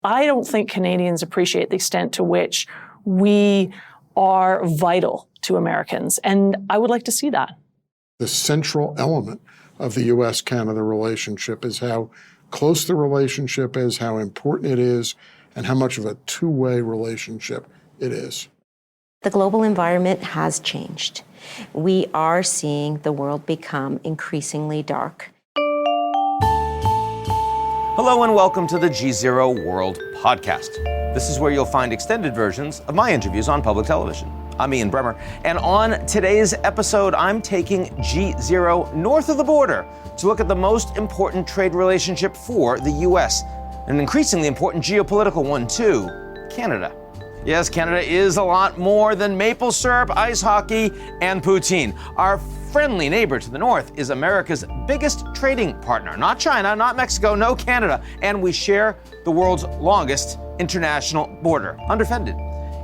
I don't think Canadians appreciate the extent to which we are vital to Americans, and I would like to see that. The central element of the U.S.-Canada relationship is how close the relationship is, how important it is, and how much of a two-way relationship it is. The global environment has changed. We are seeing the world become increasingly dark. Hello and welcome to the GZERO World podcast. This is where you'll find extended versions of my interviews on public television. I'm Ian Bremmer, and on today's episode, I'm taking GZERO north of the border to look at the most important trade relationship for the U.S., an increasingly important geopolitical one too, Canada. Yes, Canada is a lot more than maple syrup, ice hockey, and poutine. Our friendly neighbor to the north is America's biggest trading partner. Not China, not Mexico, no Canada. And we share the world's longest international border, undefended.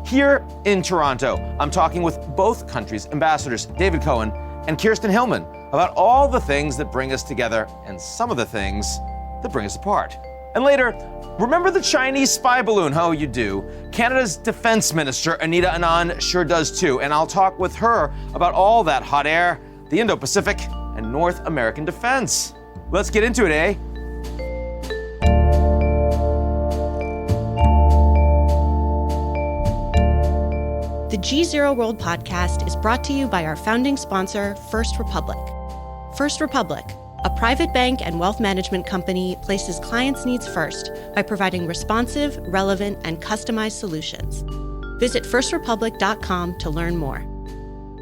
Here in Toronto, I'm talking with both countries' ambassadors, David Cohen and Kirsten Hilllman, about all the things that bring us together and some of the things that bring us apart. And later, remember the Chinese spy balloon? Oh, you do. Canada's Defense Minister, Anita Anand, sure does too. And I'll talk with her about all that hot air, the Indo-Pacific, and North American defense. Let's get into it, eh? The GZERO World podcast is brought to you by our founding sponsor, First Republic. First Republic, a private bank and wealth management company, places clients' needs first by providing responsive, relevant, and customized solutions. Visit firstrepublic.com to learn more.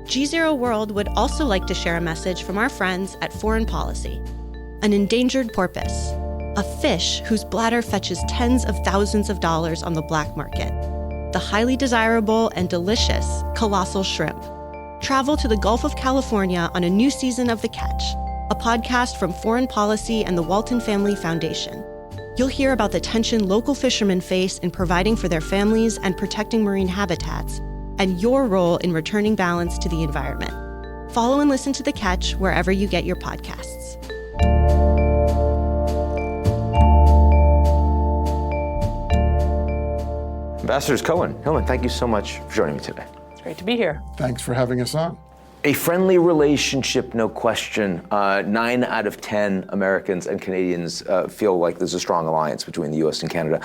GZERO World would also like to share a message from our friends at Foreign Policy. An endangered porpoise, a fish whose bladder fetches tens of thousands of dollars on the black market. The highly desirable and delicious colossal shrimp. Travel to the Gulf of California on a new season of The Catch, a podcast from Foreign Policy and the Walton Family Foundation. You'll hear about the tension local fishermen face in providing for their families and protecting marine habitats, and your role in returning balance to the environment. Follow and listen to The Catch wherever you get your podcasts. Ambassadors Cohen, Hilllman, thank you so much for joining me today. It's great to be here. Thanks for having us on. A friendly relationship, no question. 9 out of 10 Americans and Canadians feel like there's a strong alliance between the U.S. and Canada.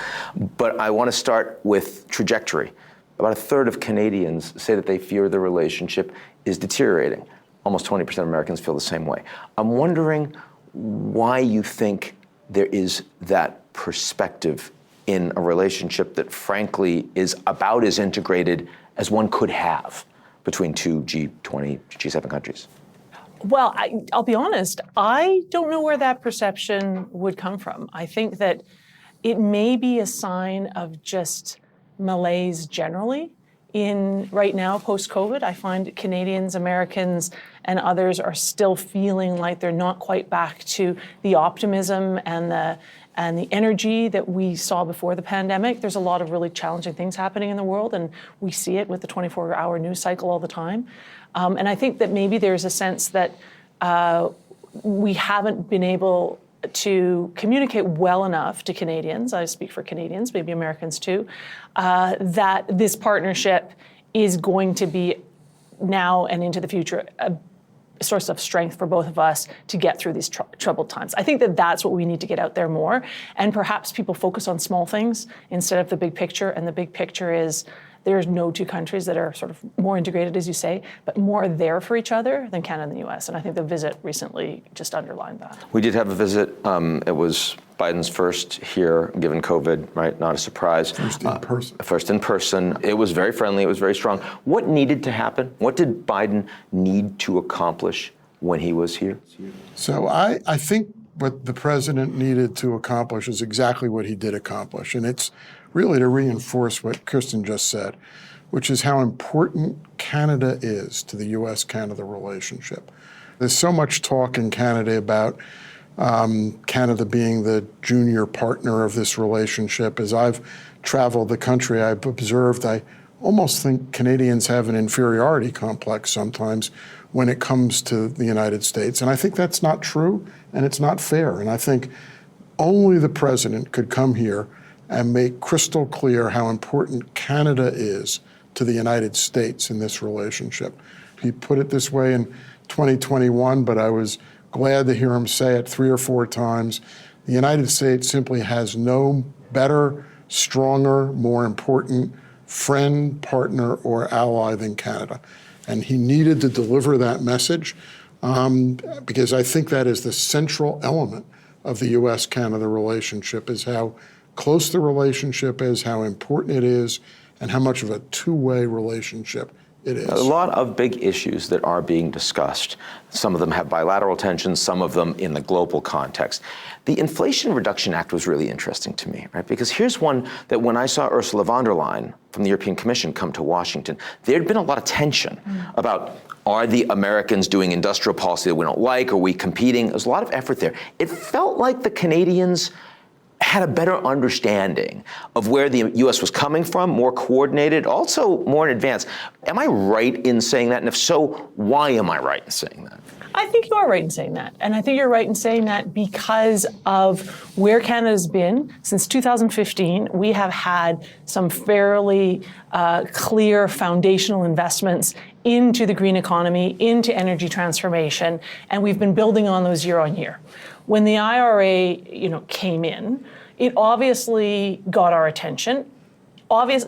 But I want to start with trajectory. About a third of Canadians say that they fear the relationship is deteriorating. Almost 20% of Americans feel the same way. I'm wondering why you think there is that perspective in a relationship that frankly is about as integrated as one could have between two G20, G7 countries. Well, I'll be honest, I don't know where that perception would come from. I think that it may be a sign of just malaise generally. In right now, post-COVID, I find Canadians, Americans, and others are still feeling like they're not quite back to the optimism and the energy that we saw before the pandemic. There's a lot of really challenging things happening in the world, and we see it with the 24-hour news cycle all the time. And I think that maybe there's a sense that we haven't been able to communicate well enough to Canadians, I speak for Canadians, maybe Americans too, that this partnership is going to be now and into the future a source of strength for both of us to get through these troubled times. I think that that's what we need to get out there more, and perhaps people focus on small things instead of the big picture, and the big picture is there's no two countries that are sort of more integrated, as you say, but more there for each other than Canada and the U.S. And I think the visit recently just underlined that. We did have a visit. It was Biden's first here, given COVID, right? Not a surprise. First in person. First in person. It was very friendly. It was very strong. What needed to happen? What did Biden need to accomplish when he was here? So I think what the president needed to accomplish is exactly what he did accomplish. And it's really to reinforce what Kirsten just said, which is how important Canada is to the U.S.-Canada relationship. There's so much talk in Canada about Canada being the junior partner of this relationship. As I've traveled the country, I've observed, I almost think Canadians have an inferiority complex sometimes when it comes to the United States. And I think that's not true, and it's not fair. And I think only the president could come here and make crystal clear how important Canada is to the United States in this relationship. He put it this way in 2021, but I was glad to hear him say it 3 or 4 times. The United States simply has no better, stronger, more important friend, partner, or ally than Canada. And he needed to deliver that message because I think that is the central element of the U.S.-Canada relationship, is how close the relationship is, how important it is, and how much of a two-way relationship it is. A lot of big issues that are being discussed. Some of them have bilateral tensions, some of them in the global context. The Inflation Reduction Act was really interesting to me, right? Because here's one that when I saw Ursula von der Leyen from the European Commission come to Washington, there'd been a lot of tension about, are the Americans doing industrial policy that we don't like? Are we competing? There's a lot of effort there. It felt like the Canadians had a better understanding of where the U.S. was coming from, more coordinated, also more in advance. Am I right in saying that? And if so, why am I right in saying that? I think you are right in saying that. And I think you're right in saying that because of where Canada's been. Since 2015, we have had some fairly clear foundational investments into the green economy, into energy transformation, and we've been building on those year on year. When the IRA, came in, it obviously got our attention,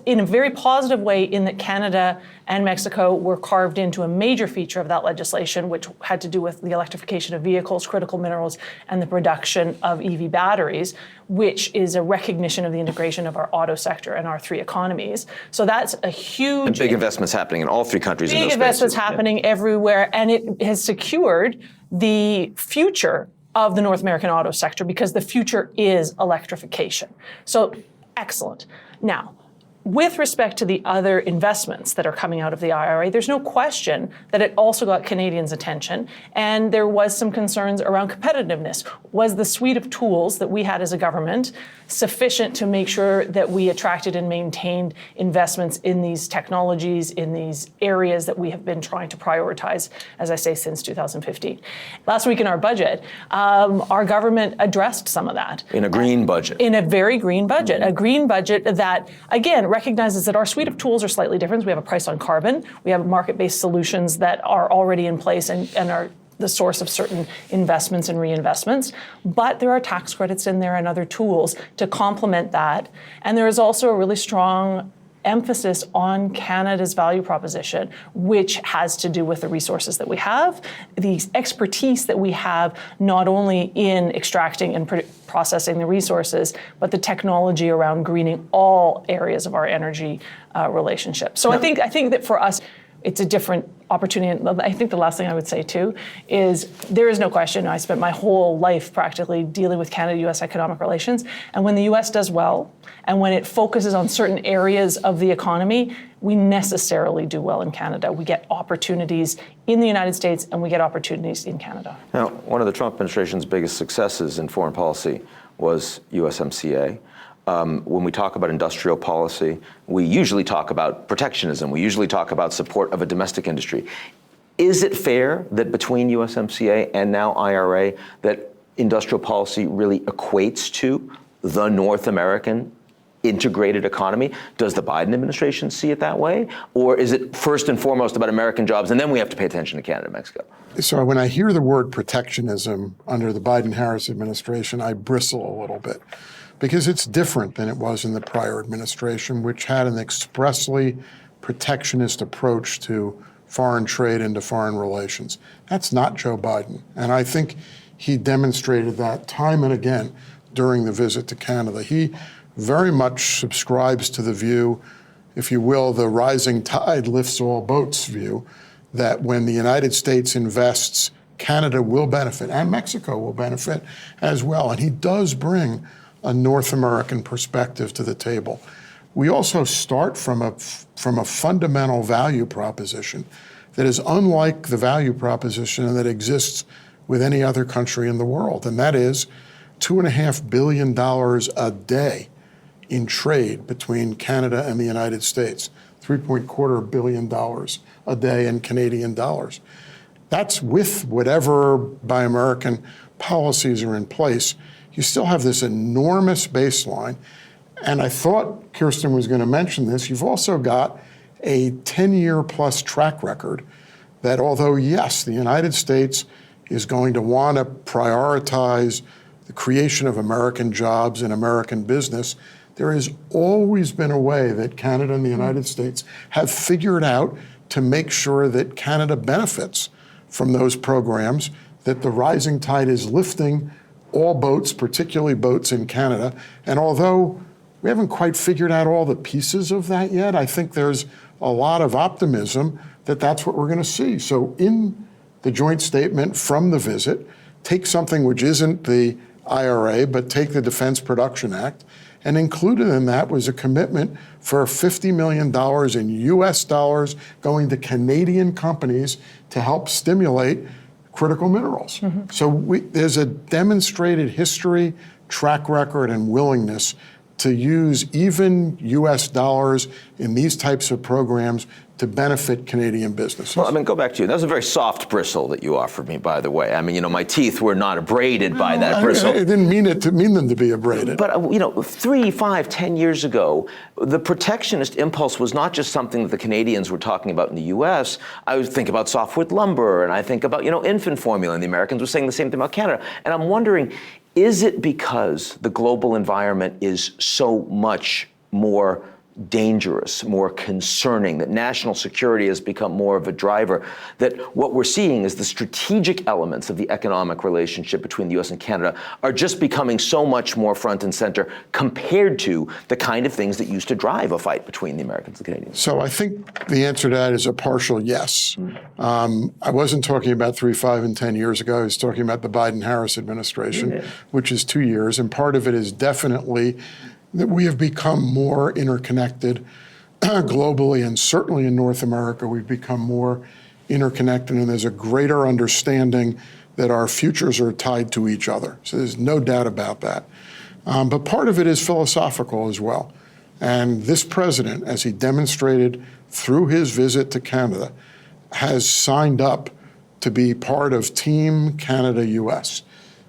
in a very positive way, in that Canada and Mexico were carved into a major feature of that legislation, which had to do with the electrification of vehicles, critical minerals, and the production of EV batteries, which is a recognition of the integration of our auto sector and our 3 economies. So that's a huge— And big investments happening in all 3 countries in those spaces. Big investments happening everywhere, and it has secured the future of the North American auto sector, because the future is electrification. So excellent. Now, with respect to the other investments that are coming out of the IRA, there's no question that it also got Canadians' attention, and there was some concerns around competitiveness. Was the suite of tools that we had as a government sufficient to make sure that we attracted and maintained investments in these technologies, in these areas that we have been trying to prioritize, as I say, since 2015? Last week in our budget, our government addressed some of that. In a green budget. In a very green budget. A green budget that, again, recognizes that our suite of tools are slightly different. We have a price on carbon. We have market-based solutions that are already in place and are the source of certain investments and reinvestments. But there are tax credits in there and other tools to complement that. And there is also a really strong emphasis on Canada's value proposition, which has to do with the resources that we have, the expertise that we have, not only in extracting and processing the resources, but the technology around greening all areas of our energy relationship. So I think that for us, it's a different opportunity. I think the last thing I would say too is there is no question, I spent my whole life practically dealing with Canada-U.S. economic relations, and when the U.S. does well, and when it focuses on certain areas of the economy, we necessarily do well in Canada. We get opportunities in the United States, and we get opportunities in Canada. Now, one of the Trump administration's biggest successes in foreign policy was USMCA. When we talk about industrial policy, we usually talk about protectionism. We usually talk about support of a domestic industry. Is it fair that between USMCA and now IRA, that industrial policy really equates to the North American integrated economy? Does the Biden administration see it that way? Or is it first and foremost about American jobs, and then we have to pay attention to Canada and Mexico? So when I hear the word protectionism under the Biden-Harris administration, I bristle a little bit, because it's different than it was in the prior administration, which had an expressly protectionist approach to foreign trade and to foreign relations. That's not Joe Biden. And I think he demonstrated that time and again during the visit to Canada. He very much subscribes to the view, if you will, the rising tide lifts all boats view, that when the United States invests, Canada will benefit, and Mexico will benefit as well. And he does bring a North American perspective to the table. We also start from a fundamental value proposition that is unlike the value proposition that exists with any other country in the world, and that is $2.5 billion a day in trade between Canada and the United States, $3.25 billion a day in Canadian dollars. That's with whatever Buy American policies are in place. You still have this enormous baseline, And I thought Kirsten was going to mention this. You've also got a 10-year plus track record that although, yes, the United States is going to want to prioritize the creation of American jobs and American business, there has always been a way that Canada and the United States have figured out to make sure that Canada benefits from those programs, that the rising tide is lifting all boats, particularly boats in Canada. And although we haven't quite figured out all the pieces of that yet, I think there's a lot of optimism that that's what we're going to see. So in the joint statement from the visit, take something which isn't the IRA, but take the Defense Production Act, and included in that was a commitment for $50 million in US dollars going to Canadian companies to help stimulate critical minerals. So there's a demonstrated history, track record, and willingness to use even US dollars in these types of programs to benefit Canadian businesses. Well, I mean, go back to you. That was a very soft bristle that you offered me, by the way. I mean, you know, my teeth were not abraded by that bristle. I didn't mean them to be abraded. But, you know, 3, 5, 10 years ago, the protectionist impulse was not just something that the Canadians were talking about in the U.S. I would think about softwood lumber, and I think about, you know, infant formula, and the Americans were saying the same thing about Canada. And I'm wondering, is it because the global environment is so much more dangerous, more concerning, that national security has become more of a driver, that what we're seeing is the strategic elements of the economic relationship between the U.S. and Canada are just becoming so much more front and center compared to the kind of things that used to drive a fight between the Americans and Canadians? So I think the answer to that is a partial yes. I wasn't talking about 3, 5, and 10 years ago. I was talking about the Biden-Harris administration, which is 2 years. And part of it is definitely that we have become more interconnected globally, and certainly in North America, we've become more interconnected, and there's a greater understanding that our futures are tied to each other. So there's no doubt about that. But part of it is philosophical as well. And this president, as he demonstrated through his visit to Canada, has signed up to be part of Team Canada-US.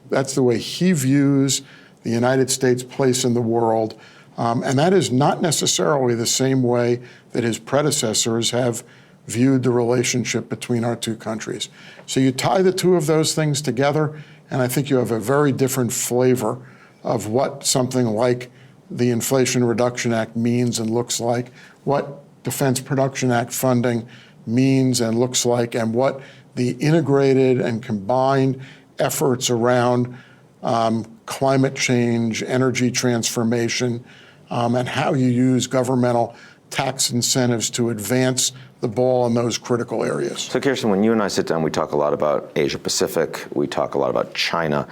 That's the way he views the United States' place in the world. And that is not necessarily the same way that his predecessors have viewed the relationship between our two countries. So you tie the two of those things together, and I think you have a very different flavor of what something like the Inflation Reduction Act means and looks like, what Defense Production Act funding means and looks like, and what the integrated and combined efforts around climate change, energy transformation, and how you use governmental tax incentives to advance the ball in those critical areas. So Kirsten, when you and I sit down, we talk a lot about Asia Pacific, we talk a lot about China,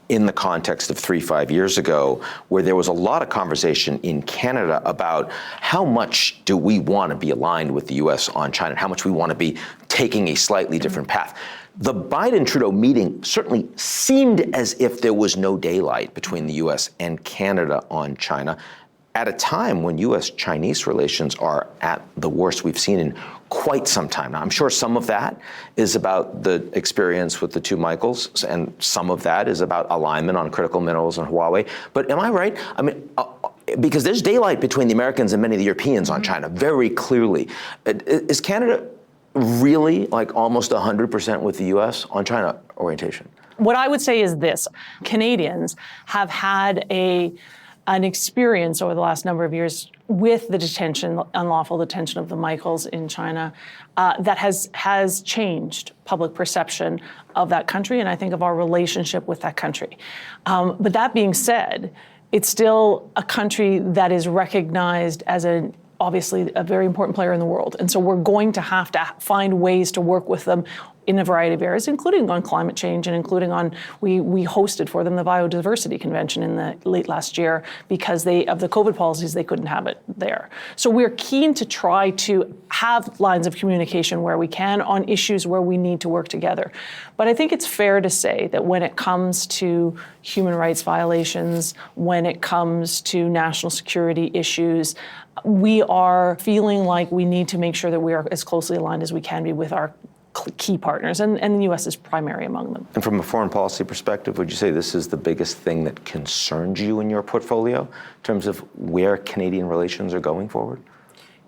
in the context of 3-5 years ago, where there was a lot of conversation in Canada about how much do we want to be aligned with the US on China, and how much we want to be taking a slightly different path. The Biden-Trudeau meeting certainly seemed as if there was no daylight between the US and Canada on China at a time when US-Chinese relations are at the worst we've seen in quite some time. Now, I'm sure some of that is about the experience with the two Michaels, and some of that is about alignment on critical minerals and Huawei. But am I right? I mean, because there's daylight between the Americans and many of the Europeans on China, very clearly. Is Canada really like almost 100% with the US on China orientation? What I would say is this: Canadians have had an experience over the last number of years with the unlawful detention of the Michaels in China that has changed public perception of that country, and I think of our relationship with that country. But that being said, it's still a country that is recognized as obviously a very important player in the world. And so we're going to have to find ways to work with them in a variety of areas, including on climate change and including on, we hosted for them the Biodiversity Convention in the late last year because of the COVID policies, they couldn't have it there. So we're keen to try to have lines of communication where we can on issues where we need to work together. But I think it's fair to say that when it comes to human rights violations, when it comes to national security issues, we are feeling like we need to make sure that we are as closely aligned as we can be with our key partners, and the U.S. is primary among them. And from a foreign policy perspective, would you say this is the biggest thing that concerns you in your portfolio in terms of where Canadian relations are going forward?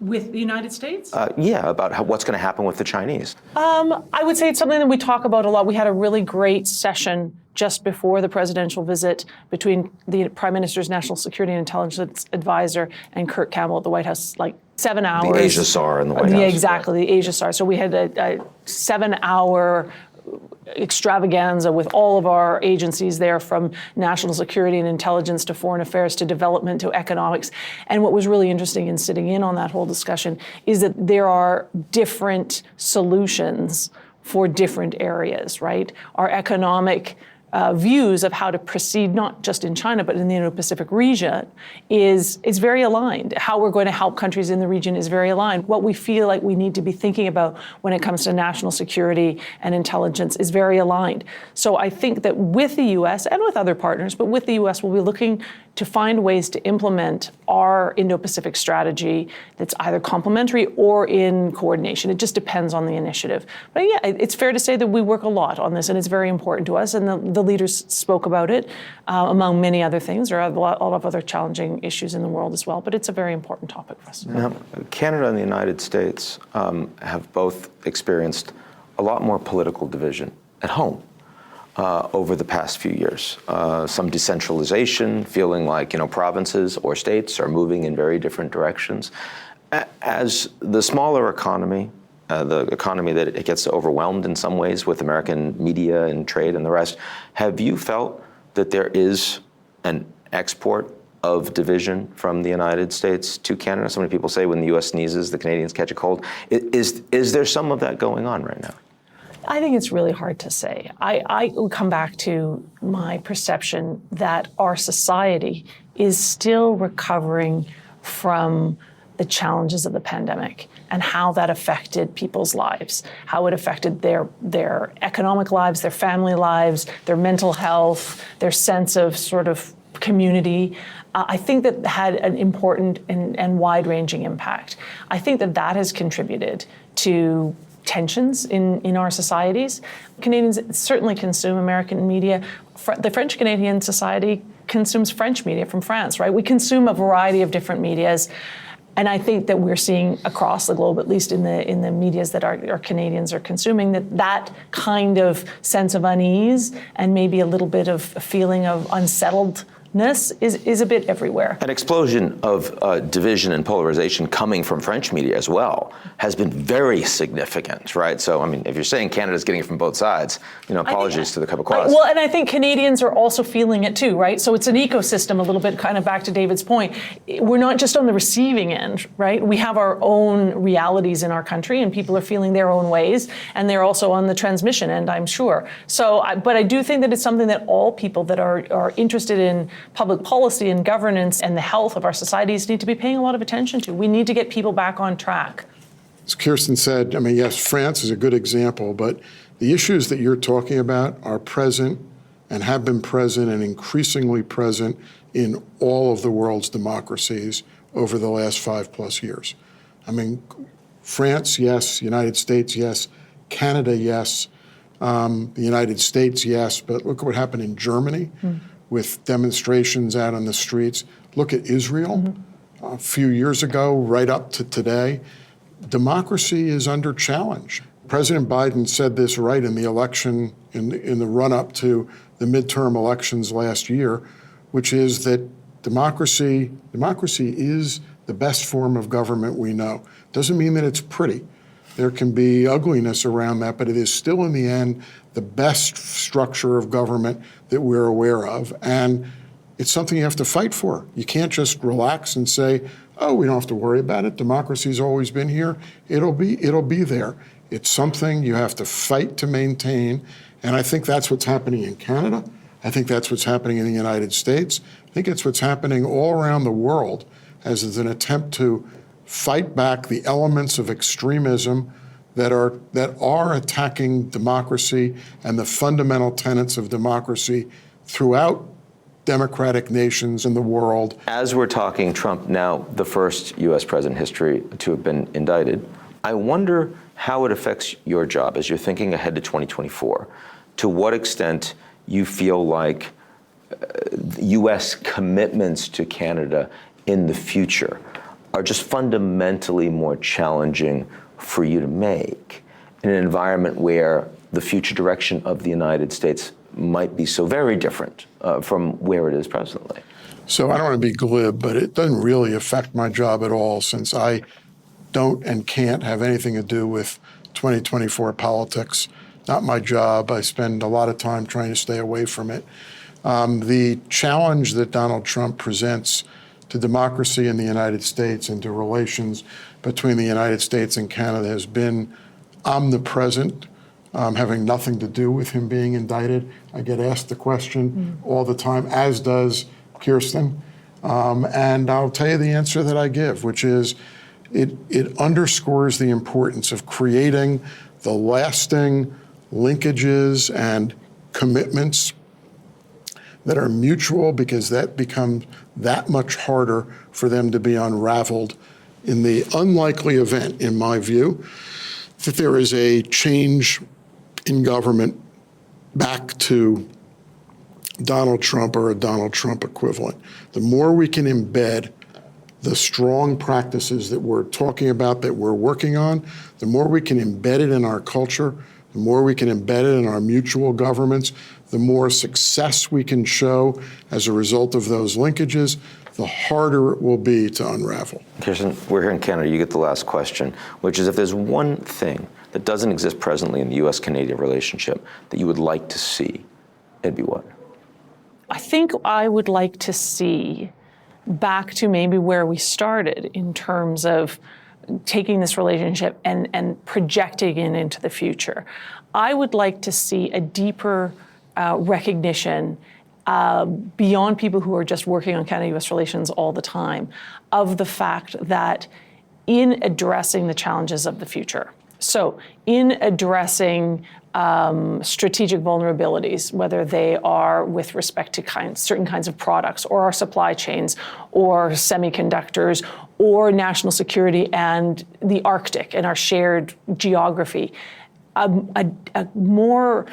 With the United States? Yeah, about what's going to happen with the Chinese. I would say it's something that we talk about a lot. We had a really great session just before the presidential visit between the Prime Minister's National Security and Intelligence Advisor and Kurt Campbell at the White House, like 7 hours. The Asia SAR in the White House. Yeah, exactly, the Asia SAR. So we had a 7-hour extravaganza with all of our agencies there, from national security and intelligence to foreign affairs to development to economics. And what was really interesting in sitting in on that whole discussion is that there are different solutions for different areas, right? Our economic views of how to proceed, not just in China, but in the Indo-Pacific region, is very aligned. How we're going to help countries in the region is very aligned. What we feel like we need to be thinking about when it comes to national security and intelligence is very aligned. So I think that with the U.S. and with other partners, but with the U.S., we'll be looking to find ways to implement our Indo-Pacific strategy that's either complementary or in coordination. It just depends on the initiative. But yeah, it's fair to say that we work a lot on this, and it's very important to us, and the leaders spoke about it, among many other things. There are a lot of other challenging issues in the world as well, but it's a very important topic for us. Now, Canada and the United States have both experienced a lot more political division at home over the past few years. Some decentralization, feeling like provinces or states are moving in very different directions. As the smaller economy, the economy that it gets overwhelmed in some ways with American media and trade and the rest, have you felt that there is an export of division from the United States to Canada? So many people say when the U.S. sneezes, the Canadians catch a cold. Is there some of that going on right now? I think it's really hard to say. I will come back to my perception that our society is still recovering from the challenges of the pandemic and how that affected people's lives, how it affected their economic lives, their family lives, their mental health, their sense of sort of community. I think that had an important and wide-ranging impact. I think that has contributed to tensions in our societies. Canadians certainly consume American media. The French Canadian society consumes French media from France, right? We consume a variety of different medias. And I think that we're seeing across the globe, at least in the medias that our Canadians are consuming, that kind of sense of unease and maybe a little bit of a feeling of unsettledness is a bit everywhere. An explosion of division and polarization coming from French media as well has been very significant, right? So, I mean, if you're saying Canada's getting it from both sides, apologies to the Quebecois. Well, and I think Canadians are also feeling it too, right? So it's an ecosystem a little bit, kind of back to David's point. We're not just on the receiving end, right? We have our own realities in our country, and people are feeling their own ways, and they're also on the transmission end, I'm sure. So, but I do think that it's something that all people that are interested in public policy and governance and the health of our societies need to be paying a lot of attention to. We need to get people back on track. As Kirsten said, I mean, yes, France is a good example, but the issues that you're talking about are present and have been present and increasingly present in all of the world's democracies over the last 5+ years. I mean, France, yes. United States, yes. Canada, yes. The United States, yes. But look at what happened in Germany. With demonstrations out on the streets. Look at Israel a few years ago, right up to today. Democracy is under challenge. President Biden said this right in the election, in the run-up to the midterm elections last year, which is that democracy is the best form of government we know. Doesn't mean that it's pretty. There can be ugliness around that, but it is still, in the end, the best structure of government that we're aware of. And it's something you have to fight for. You can't just relax and say, oh, we don't have to worry about it. Democracy's always been here. It'll be there. It's something you have to fight to maintain. And I think that's what's happening in Canada. I think that's what's happening in the United States. I think it's what's happening all around the world as an attempt to fight back the elements of extremism that are attacking democracy and the fundamental tenets of democracy throughout democratic nations in the world. As we're talking, Trump, now the first U.S. president in history to have been indicted, I wonder how it affects your job as you're thinking ahead to 2024. To what extent you feel like U.S. commitments to Canada in the future are just fundamentally more challenging for you to make in an environment where the future direction of the United States might be so very different from where it is presently? So I don't want to be glib, but it doesn't really affect my job at all, since I don't and can't have anything to do with 2024 politics. Not my job. I spend a lot of time trying to stay away from it. The challenge that Donald Trump presents to democracy in the United States and to relations between the United States and Canada has been omnipresent, having nothing to do with him being indicted. I get asked the question all the time, as does Kirsten. And I'll tell you the answer that I give, which is it underscores the importance of creating the lasting linkages and commitments that are mutual, because that becomes that much harder for them to be unraveled in the unlikely event, in my view, that there is a change in government back to Donald Trump or a Donald Trump equivalent. The more we can embed the strong practices that we're talking about, that we're working on, the more we can embed it in our culture, the more we can embed it in our mutual governments, the more success we can show as a result of those linkages, the harder it will be to unravel. Kirsten, we're here in Canada. You get the last question, which is, if there's one thing that doesn't exist presently in the U.S.-Canadian relationship that you would like to see, it'd be what? I think I would like to see back to maybe where we started in terms of taking this relationship and projecting it into the future. I would like to see a deeper recognition beyond people who are just working on Canada-U.S. relations all the time, of the fact that in addressing the challenges of the future, so in addressing strategic vulnerabilities, whether they are with respect to certain kinds of products or our supply chains or semiconductors or national security and the Arctic and our shared geography, a more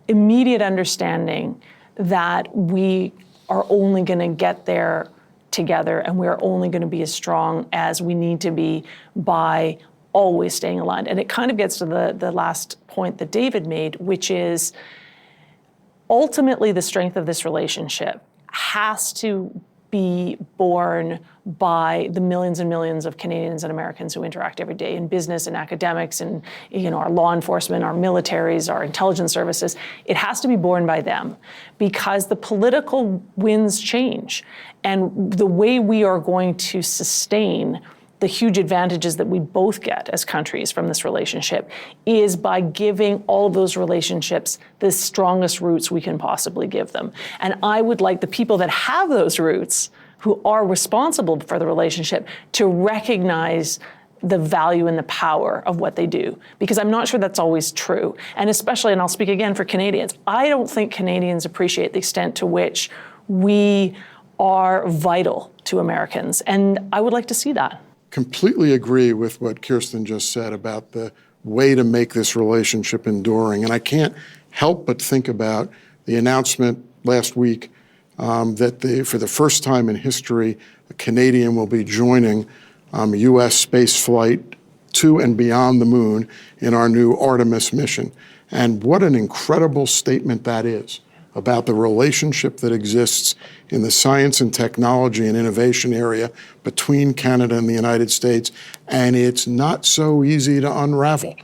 immediate understanding that we are only going to get there together and we're only going to be as strong as we need to be by always staying aligned. And it kind of gets to the last point that David made, which is ultimately the strength of this relationship has to be borne by the millions and millions of Canadians and Americans who interact every day in business and academics and our law enforcement, our militaries, our intelligence services. It has to be borne by them, because the political winds change. And the way we are going to sustain the huge advantages that we both get as countries from this relationship is by giving all of those relationships the strongest roots we can possibly give them. And I would like the people that have those roots, who are responsible for the relationship, to recognize the value and the power of what they do, because I'm not sure that's always true. And especially, and I'll speak again for Canadians, I don't think Canadians appreciate the extent to which we are vital to Americans. And I would like to see that. Completely agree with what Kirsten just said about the way to make this relationship enduring. And I can't help but think about the announcement last week that for the first time in history, a Canadian will be joining U.S. space flight to and beyond the moon in our new Artemis mission. And what an incredible statement that is about the relationship that exists in the science and technology and innovation area between Canada and the United States. And it's not so easy to unravel.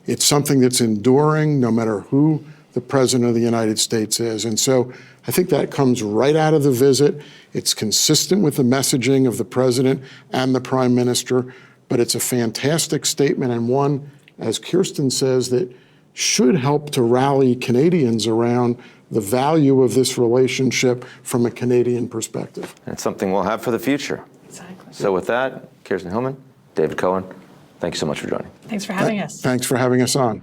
It's something that's enduring no matter who the President of the United States is. And so I think that comes right out of the visit. It's consistent with the messaging of the President and the Prime Minister, but it's a fantastic statement, and one, as Kirsten says, that should help to rally Canadians around the value of this relationship from a Canadian perspective. And it's something we'll have for the future. Exactly. So with that, Kirsten Hilllman, David Cohen, thank you so much for joining. Thanks for having us. Thanks for having us on.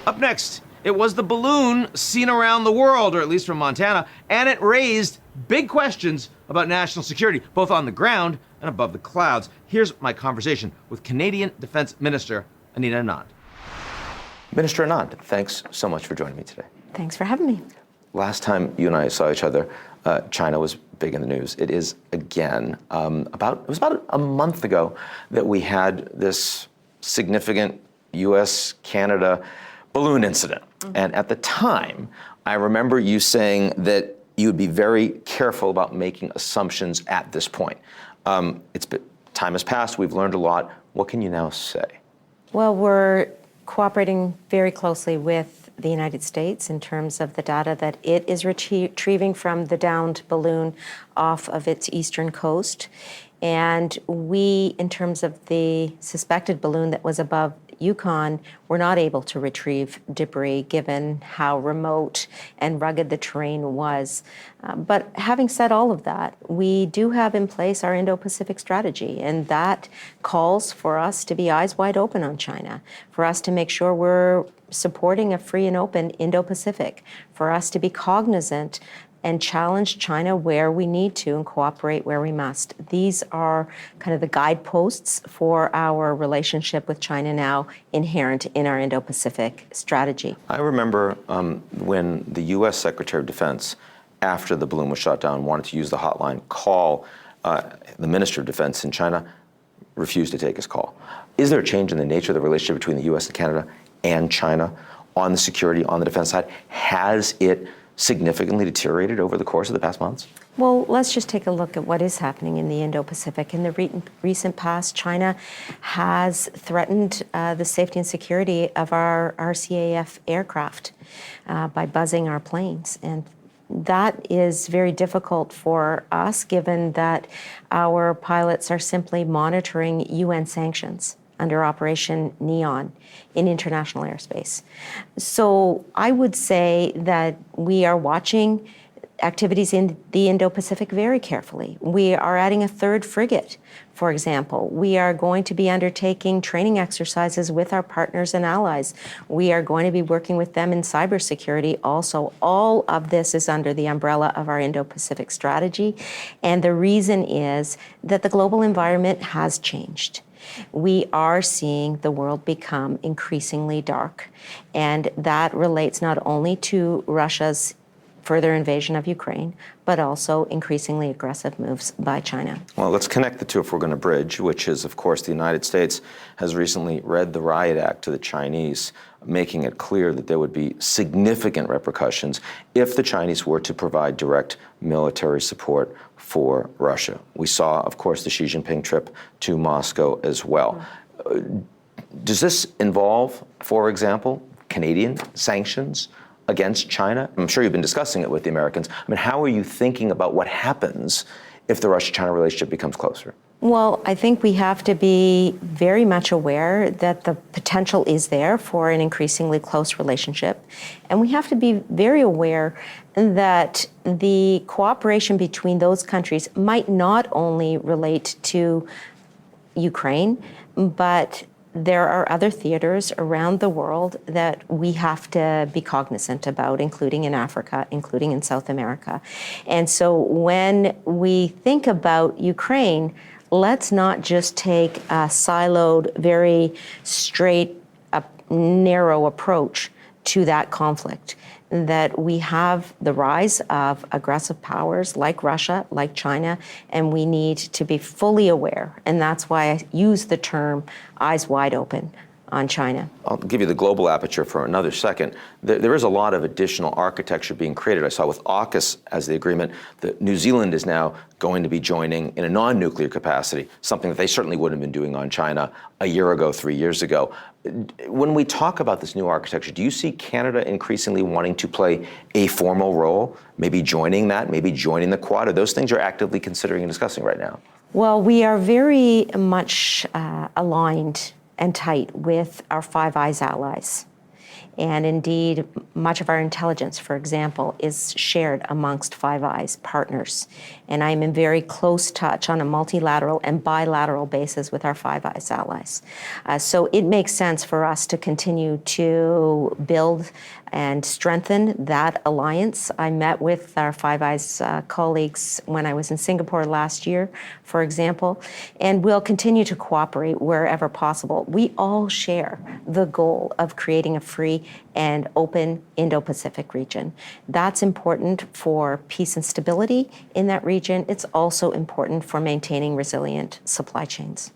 Up next, It was the balloon seen around the world, or at least from Montana, and it raised big questions about national security, both on the ground and above the clouds. Here's my conversation with Canadian Defense Minister Anita Anand. Minister Anand, thanks so much for joining me today. Thanks for having me. Last time you and I saw each other, China was big in the news. It is again. It was about a month ago that we had this significant U.S.-Canada balloon incident. And at the time, I remember you saying that you would be very careful about making assumptions at this point. Time has passed. We've learned a lot. What can you now say? Well, we're cooperating very closely with the United States in terms of the data that it is retrieving from the downed balloon off of its eastern coast. And we, in terms of the suspected balloon that was above Yukon, were not able to retrieve debris given how remote and rugged the terrain was. But having said all of that, we do have in place our Indo-Pacific strategy, and that calls for us to be eyes wide open on China, for us to make sure we're supporting a free and open Indo-Pacific, for us to be cognizant and challenge China where we need to and cooperate where we must. These are kind of the guideposts for our relationship with China now, inherent in our Indo-Pacific strategy. I remember when the U.S. Secretary of Defense, after the balloon was shot down, wanted to use the hotline, call the Minister of Defense in China, refused to take his call. Is there a change in the nature of the relationship between the U.S. and Canada and China on the security, on the defense side? Has it significantly deteriorated over the course of the past months? Well, let's just take a look at what is happening in the Indo-Pacific. In the recent past, China has threatened the safety and security of our RCAF aircraft by buzzing our planes. And that is very difficult for us, given that our pilots are simply monitoring UN sanctions under Operation Neon in international airspace. So I would say that we are watching activities in the Indo-Pacific very carefully. We are adding a third frigate, for example. We are going to be undertaking training exercises with our partners and allies. We are going to be working with them in cybersecurity also. All of this is under the umbrella of our Indo-Pacific strategy. And the reason is that the global environment has changed. We are seeing the world become increasingly dark, and that relates not only to Russia's further invasion of Ukraine, but also increasingly aggressive moves by China. Well, let's connect the two if we're going to bridge, which is, of course, the United States has recently read the riot act to the Chinese, making it clear that there would be significant repercussions if the Chinese were to provide direct military support for Russia. We saw, of course, the Xi Jinping trip to Moscow as well. Does this involve, for example, Canadian sanctions against China? I'm sure you've been discussing it with the Americans. I mean, how are you thinking about what happens if the Russia-China relationship becomes closer? Well, I think we have to be very much aware that the potential is there for an increasingly close relationship. And we have to be very aware that the cooperation between those countries might not only relate to Ukraine, but there are other theaters around the world that we have to be cognizant about, including in Africa, including in South America. And so when we think about Ukraine, let's not just take a siloed, very straight, narrow approach to that conflict. That we have the rise of aggressive powers like Russia, like China, and we need to be fully aware. And that's why I use the term eyes wide open on China. I'll give you the global aperture for another second. There is a lot of additional architecture being created. I saw with AUKUS as the agreement that New Zealand is now going to be joining in a non-nuclear capacity, something that they certainly wouldn't have been doing on China a year ago, 3 years ago. When we talk about this new architecture, do you see Canada increasingly wanting to play a formal role, maybe joining that, maybe joining the Quad? Are those things you're actively considering and discussing right now? Well, we are very much aligned and tight with our Five Eyes allies. And indeed, much of our intelligence, for example, is shared amongst Five Eyes partners. And I'm in very close touch on a multilateral and bilateral basis with our Five Eyes allies. So it makes sense for us to continue to build and strengthen that alliance. I met with our Five Eyes colleagues when I was in Singapore last year, for example, and we'll continue to cooperate wherever possible. We all share the goal of creating a free and open Indo-Pacific region. That's important for peace and stability in that region. It's also important for maintaining resilient supply chains.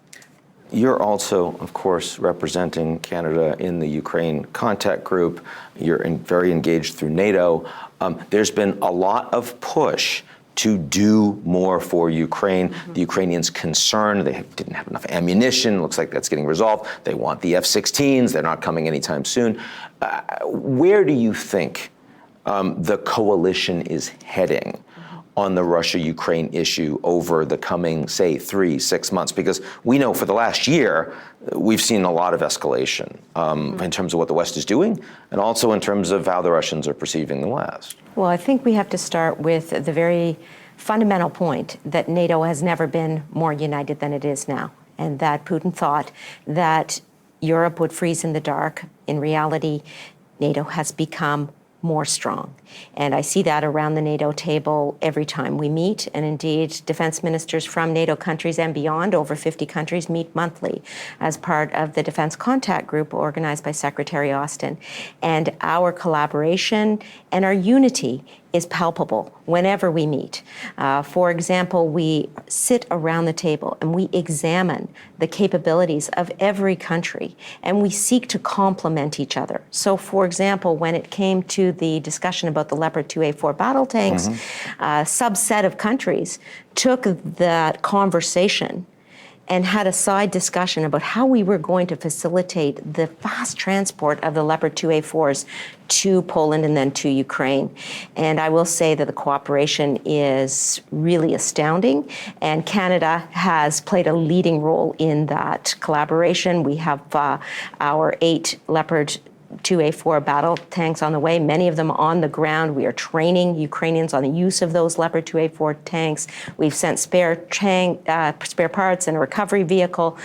You're also, of course, representing Canada in the Ukraine contact group. You're very engaged through NATO. There's been a lot of push to do more for Ukraine. The Ukrainians concerned they didn't have enough ammunition. Looks like that's getting resolved. They want the F-16s. They're not coming anytime soon. Where do you think the coalition is heading on the Russia-Ukraine issue over the coming, say, 3-6 months? Because we know for the last year, we've seen a lot of escalation in terms of what the West is doing, and also in terms of how the Russians are perceiving the West. Well, I think we have to start with the very fundamental point that NATO has never been more united than it is now, and that Putin thought that Europe would freeze in the dark. In reality, NATO has become more strong. And I see that around the NATO table every time we meet. And indeed, defense ministers from NATO countries and beyond, over 50 countries, meet monthly as part of the Defense Contact Group organized by Secretary Austin. And our collaboration and our unity is palpable whenever we meet. For example, we sit around the table and we examine the capabilities of every country, and we seek to complement each other. So, for example, when it came to the discussion about the Leopard 2A4 battle tanks, a subset of countries took that conversation and had a side discussion about how we were going to facilitate the fast transport of the Leopard 2A4s to Poland and then to Ukraine. And I will say that the cooperation is really astounding, and Canada has played a leading role in that collaboration. We have our 8 Leopard 2A4 battle tanks on the way, many of them on the ground. We are training Ukrainians on the use of those Leopard 2A4 tanks. We've sent spare parts and a recovery vehicle.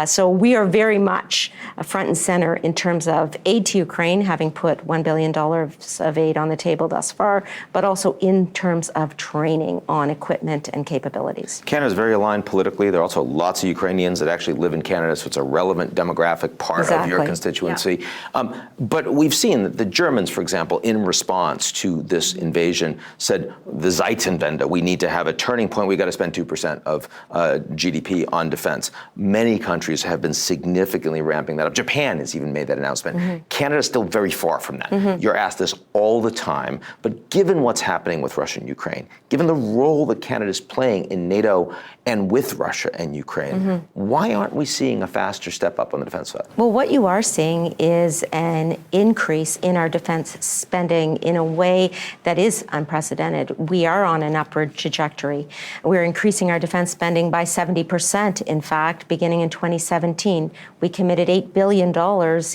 So we are very much front and center in terms of aid to Ukraine, having put $1 billion of aid on the table thus far, but also in terms of training on equipment and capabilities. Canada is very aligned politically. There are also lots of Ukrainians that actually live in Canada, so it's a relevant demographic part of your constituency. Yeah. But we've seen that the Germans, for example, in response to this invasion, said the Zeitenwende, we need to have a turning point. We've got to spend 2% of GDP on defense. Many countries have been significantly ramping that up. Japan has even made that announcement. Canada's still very far from that. You're asked this all the time. But given what's happening with Russia and Ukraine, given the role that Canada is playing in NATO and with Russia and Ukraine, why aren't we seeing a faster step up on the defense side? Well, what you are seeing is an increase in our defense spending in a way that is unprecedented. We are on an upward trajectory. We're increasing our defense spending by 70%, in fact, beginning in 2017. We committed $8 billion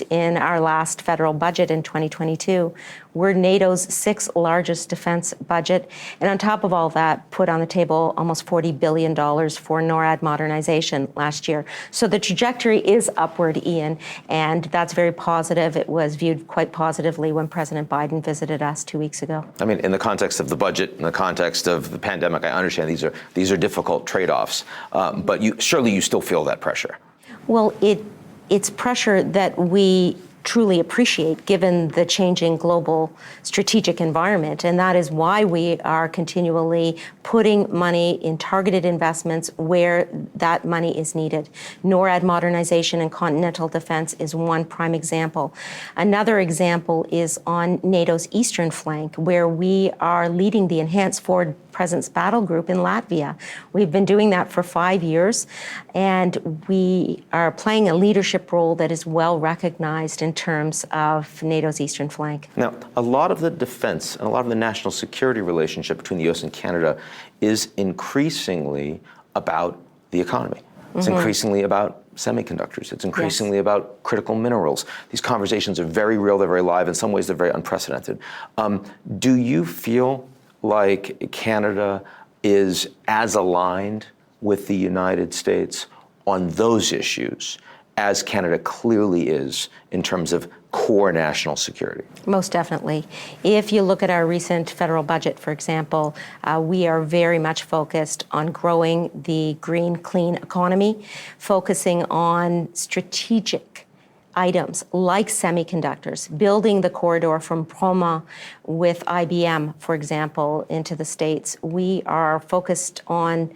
in our last federal budget in 2022. We're NATO's 6th largest defense budget. And on top of all that, put on the table almost $40 billion for NORAD modernization last year. So the trajectory is upward, Ian, and that's very positive. It was viewed quite positively when President Biden visited us 2 weeks ago. I mean, in the context of the budget, in the context of the pandemic, I understand these are difficult trade-offs, but surely you still feel that pressure. Well, it's pressure that we truly appreciate given the changing global strategic environment. And that is why we are continually putting money in targeted investments where that money is needed. NORAD modernization and continental defense is one prime example. Another example is on NATO's eastern flank, where we are leading the Enhanced Forward Presence Battle Group in Latvia. We've been doing that for 5 years, and we are playing a leadership role that is well recognized in terms of NATO's eastern flank. Now, a lot of the defense and a lot of the national security relationship between the U.S. and Canada is increasingly about the economy. It's increasingly about semiconductors. It's increasingly about critical minerals. These conversations are very real, they're very live. In some ways, they're very unprecedented. Do you feel like Canada is as aligned with the United States on those issues as Canada clearly is in terms of core national security? Most definitely. If you look at our recent federal budget, for example, we are very much focused on growing the green, clean economy, focusing on strategic items like semiconductors, building the corridor from Roma with IBM, for example, into the States. We are focused on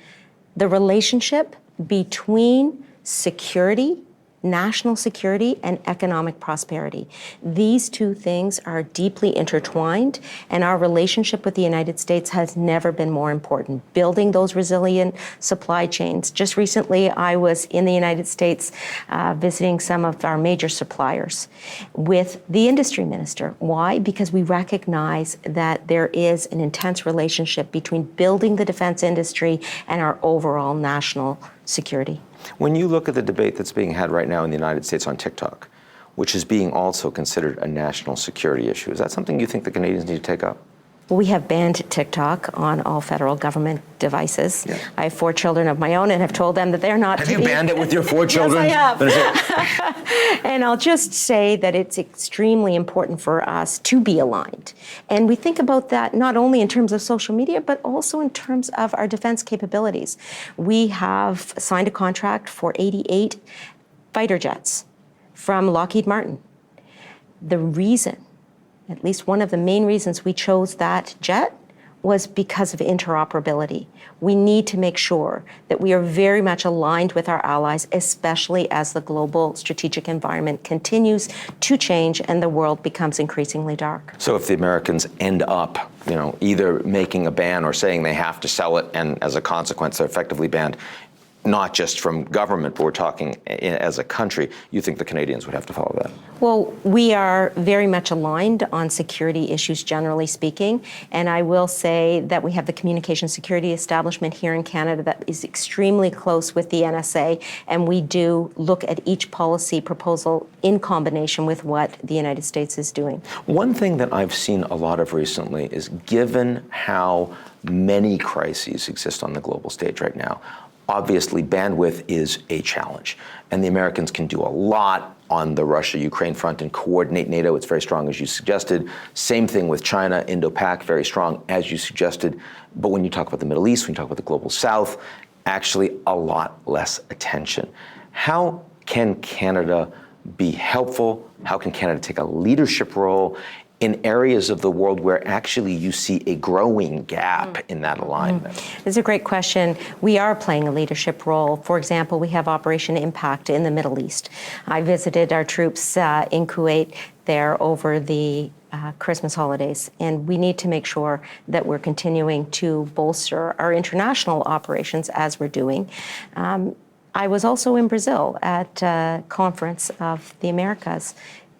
the relationship between security, national security, and economic prosperity. These two things are deeply intertwined, and our relationship with the United States has never been more important. Building those resilient supply chains. Just recently, I was in the United States visiting some of our major suppliers with the industry minister. Why? Because we recognize that there is an intense relationship between building the defense industry and our overall national security. When you look at the debate that's being had right now in the United States on TikTok, which is being also considered a national security issue, is that something you think the Canadians need to take up? We have banned TikTok on all federal government devices. Yeah. I have 4 children of my own and have told them that they're not Have you banned it with your 4 children? Yes, I have. And I'll just say that it's extremely important for us to be aligned. And we think about that not only in terms of social media, but also in terms of our defense capabilities. We have signed a contract for 88 fighter jets from Lockheed Martin. The reason, at least one of the main reasons we chose that jet, was because of interoperability. We need to make sure that we are very much aligned with our allies, especially as the global strategic environment continues to change and the world becomes increasingly dark. So if the Americans end up, either making a ban or saying they have to sell it, and as a consequence they're effectively banned, not just from government, but we're talking as a country, you think the Canadians would have to follow that? Well, we are very much aligned on security issues, generally speaking. And I will say that we have the communication security establishment here in Canada that is extremely close with the NSA. And we do look at each policy proposal in combination with what the United States is doing. One thing that I've seen a lot of recently is, given how many crises exist on the global stage right now, obviously, bandwidth is a challenge, and the Americans can do a lot on the Russia-Ukraine front and coordinate NATO. It's very strong, as you suggested. Same thing with China, Indo-Pac, very strong, as you suggested. But when you talk about the Middle East, when you talk about the global South, actually a lot less attention. How can Canada be helpful? How can Canada take a leadership role in areas of the world where actually you see a growing gap in that alignment? It's a great question. We are playing a leadership role. For example, we have Operation Impact in the Middle East. I visited our troops in Kuwait there over the Christmas holidays, and we need to make sure that we're continuing to bolster our international operations as we're doing. I was also in Brazil at a conference of the Americas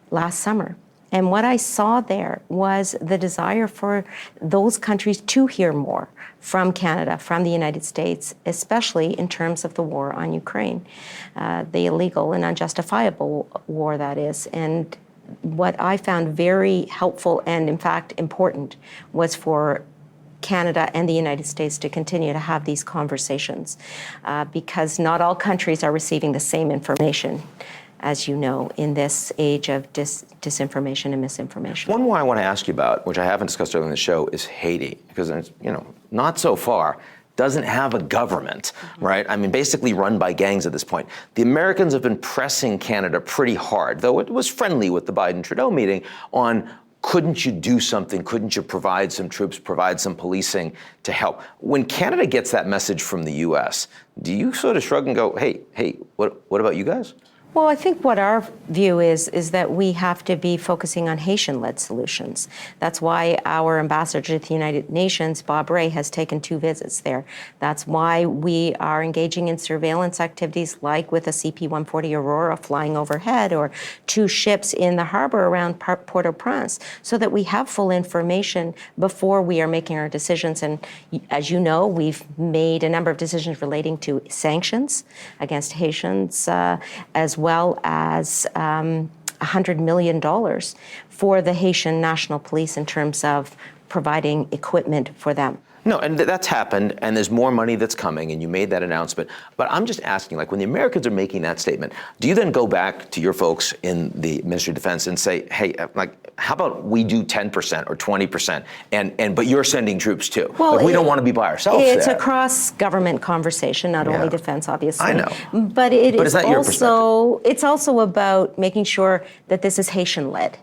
last summer. And what I saw there was the desire for those countries to hear more from Canada, from the United States, especially in terms of the war on Ukraine, the illegal and unjustifiable war that is. And what I found very helpful and, in fact, important was for Canada and the United States to continue to have these conversations because not all countries are receiving the same information, as you know, in this age of disinformation and misinformation. One more I want to ask you about, which I haven't discussed earlier in the show, is Haiti, because it's, not so far, doesn't have a government, right? I mean, basically run by gangs at this point. The Americans have been pressing Canada pretty hard, though it was friendly with the Biden-Trudeau meeting, on couldn't you do something? Couldn't you provide some troops, provide some policing to help? When Canada gets that message from the U.S., do you sort of shrug and go, hey, what about you guys? Well, I think what our view is that we have to be focusing on Haitian-led solutions. That's why our ambassador to the United Nations, Bob Ray, has taken 2 visits there. That's why we are engaging in surveillance activities like with a CP-140 Aurora flying overhead or 2 ships in the harbor around Port-au-Prince so that we have full information before we are making our decisions. And as you know, we've made a number of decisions relating to sanctions against Haitians as well as $100 million for the Haitian National Police in terms of providing equipment for them. No, and that's happened, and there's more money that's coming, and you made that announcement. But I'm just asking, like, when the Americans are making that statement, do you then go back to your folks in the Ministry of Defense and say, hey, like, how about we do 10% or 20%, but you're sending troops too? Well, like, we don't want to be by ourselves It's there. a cross-government conversation, not only defense, obviously. I know. But it is is that your perspective? It's also about making sure that this is Haitian-led,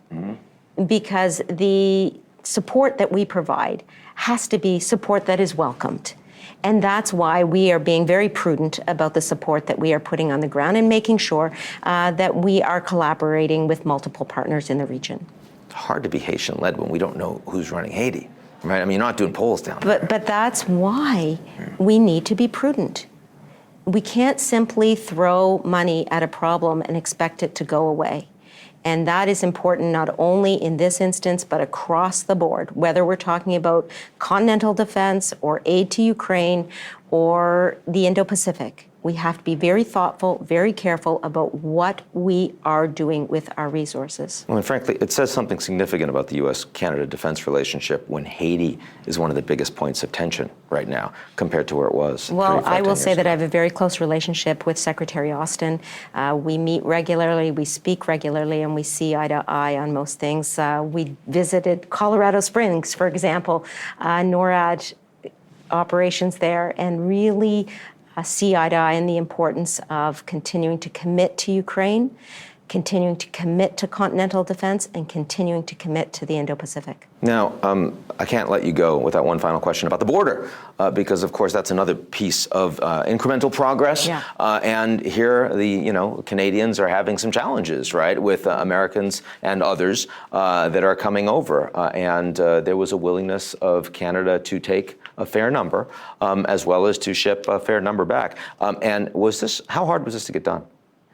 because the support that we provide has to be support that is welcomed. And that's why we are being very prudent about the support that we are putting on the ground and making sure that we are collaborating with multiple partners in the region. It's hard to be Haitian-led when we don't know who's running Haiti, right? I mean, you're not doing polls down there. But that's why we need to be prudent. We can't simply throw money at a problem and expect it to go away. And that is important not only in this instance, but across the board, whether we're talking about continental defense or aid to Ukraine or the Indo-Pacific. We have to be very thoughtful, very careful about what we are doing with our resources. Well, and frankly, it says something significant about the U.S.-Canada defense relationship when Haiti is one of the biggest points of tension right now compared to where it was. Well, I will say that I have a very close relationship with Secretary Austin. We meet regularly, we speak regularly, and we see eye to eye on most things. We visited Colorado Springs, for example, NORAD operations there, and really see eye to eye in the importance of continuing to commit to Ukraine, continuing to commit to continental defense, and continuing to commit to the Indo-Pacific. Now, I can't let you go without one final question about the border, because of course that's another piece of incremental progress. Yeah. And here, the Canadians are having some challenges, right, with Americans and others that are coming over. And there was a willingness of Canada to take a fair number, as well as to ship a fair number back. And how hard was this to get done?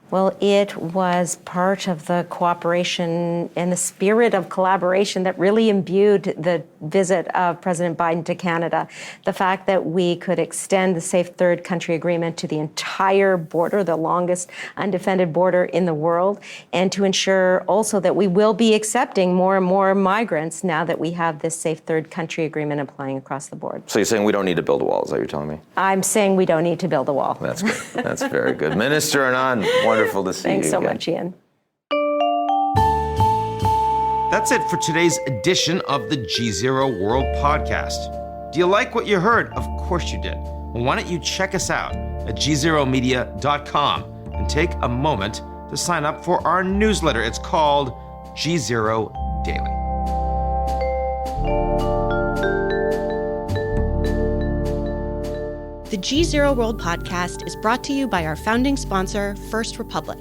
Well, it was part of the cooperation and the spirit of collaboration that really imbued the visit of President Biden to Canada. The fact that we could extend the Safe Third Country Agreement to the entire border, the longest undefended border in the world, and to ensure also that we will be accepting more and more migrants now that we have this Safe Third Country Agreement applying across the board. So you're saying we don't need to build a wall, is that what you're telling me? I'm saying we don't need to build a wall. That's good. That's very good. Minister Anand, wonderful to see you. Thanks so again. much, Ian. That's it for today's edition of the GZERO World podcast. Do you like what you heard? Of course you did. Well, why don't you check us out at gzeromedia.com and take a moment to sign up for our newsletter. It's called GZERO Daily. The GZERO World podcast is brought to you by our founding sponsor, First Republic.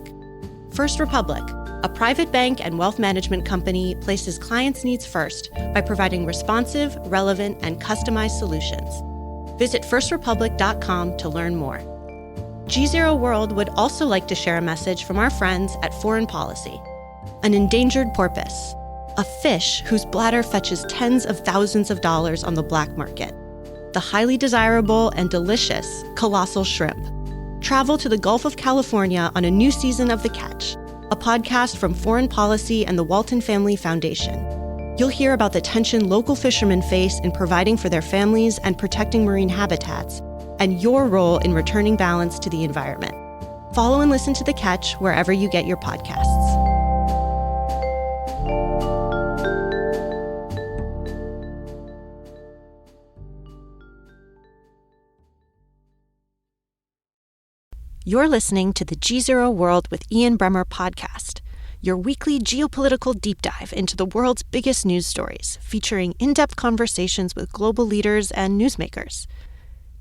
First Republic, a private bank and wealth management company, places clients' needs first by providing responsive, relevant, and customized solutions. Visit firstrepublic.com to learn more. GZERO World would also like to share a message from our friends at Foreign Policy. An endangered porpoise, a fish whose bladder fetches tens of thousands of dollars on the black market. The highly desirable and delicious colossal shrimp. Travel to the Gulf of California on a new season of The Catch, a podcast from Foreign Policy and the Walton Family Foundation. You'll hear about the tension local fishermen face in providing for their families and protecting marine habitats, and your role in returning balance to the environment. Follow and listen to The Catch wherever you get your podcasts. You're listening to the GZERO World with Ian Bremmer podcast, your weekly geopolitical deep dive into the world's biggest news stories, featuring in-depth conversations with global leaders and newsmakers.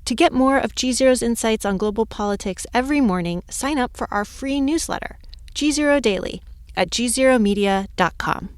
To get more of GZERO's insights on global politics every morning, sign up for our free newsletter, GZERO Daily, at gzeromedia.com.